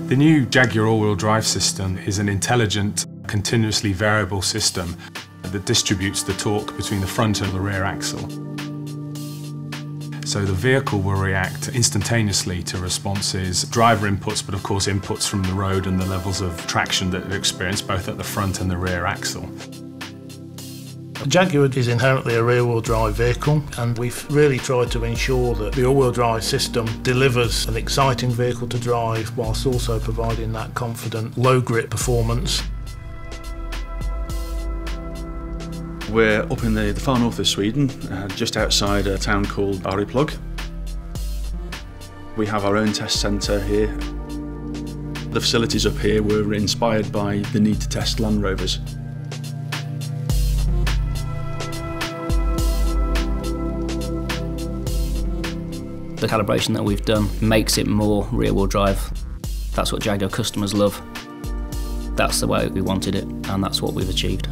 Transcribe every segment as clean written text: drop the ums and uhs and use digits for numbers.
The new Jaguar all-wheel drive system is an intelligent, continuously variable system that distributes the torque between the front and the rear axle. So the vehicle will react instantaneously to responses, driver inputs, but of course inputs from the road and the levels of traction that are experienced both at the front and the rear axle. The Jaguar is inherently a rear-wheel drive vehicle, and we've really tried to ensure that the all-wheel drive system delivers an exciting vehicle to drive whilst also providing that confident low-grip performance. We're up in the far north of Sweden, just outside a town called Arjeplog. We have our own test centre here. The facilities up here were inspired by the need to test Land Rovers. The calibration that we've done makes it more rear-wheel drive. That's what Jaguar customers love. That's the way we wanted it, and that's what we've achieved.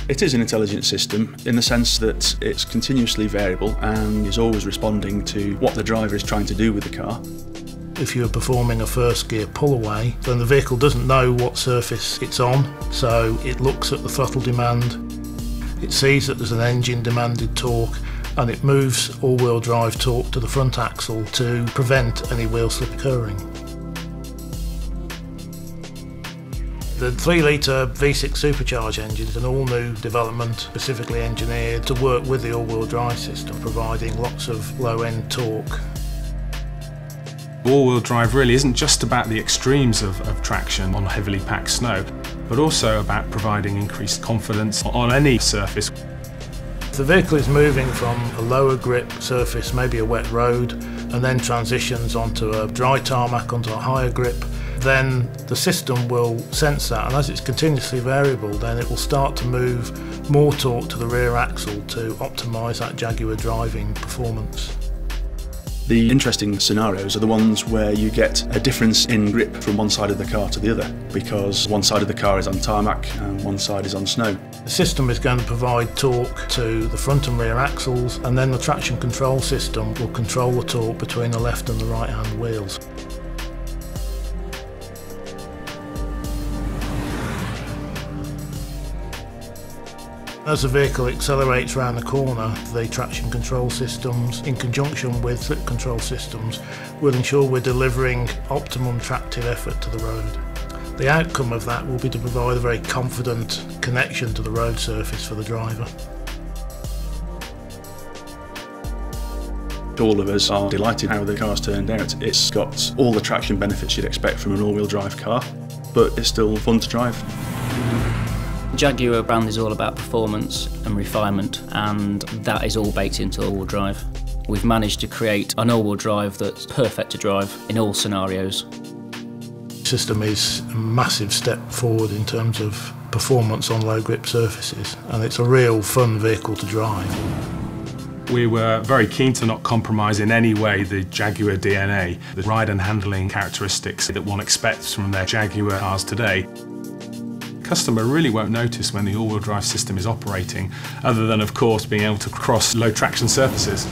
It is an intelligent system in the sense that it's continuously variable and is always responding to what the driver is trying to do with the car. If you're performing a first gear pull away, then the vehicle doesn't know what surface it's on, so it looks at the throttle demand, it sees that there's an engine demanded torque, and it moves all-wheel drive torque to the front axle to prevent any wheel slip occurring. The 3-litre V6 supercharged engine is an all-new development specifically engineered to work with the all-wheel drive system, providing lots of low-end torque. All-wheel drive really isn't just about the extremes of traction on heavily packed snow, but also about providing increased confidence on any surface. If the vehicle is moving from a lower grip surface, maybe a wet road, and then transitions onto a dry tarmac, onto a higher grip, then the system will sense that, and as it's continuously variable, then it will start to move more torque to the rear axle to optimise that Jaguar driving performance. The interesting scenarios are the ones where you get a difference in grip from one side of the car to the other, because one side of the car is on tarmac and one side is on snow. The system is going to provide torque to the front and rear axles, and then the traction control system will control the torque between the left and the right hand wheels. As the vehicle accelerates around the corner, the traction control systems, in conjunction with slip control systems, will ensure we're delivering optimum tractive effort to the road. The outcome of that will be to provide a very confident connection to the road surface for the driver. All of us are delighted how the car's turned out. It's got all the traction benefits you'd expect from an all-wheel drive car, but it's still fun to drive. The Jaguar brand is all about performance and refinement, and that is all baked into all-wheel drive. We've managed to create an all-wheel drive that's perfect to drive in all scenarios. The system is a massive step forward in terms of performance on low grip surfaces, and it's a real fun vehicle to drive. We were very keen to not compromise in any way the Jaguar DNA, the ride and handling characteristics that one expects from their Jaguar cars today. The customer really won't notice when the all-wheel drive system is operating, other than of course being able to cross low traction surfaces.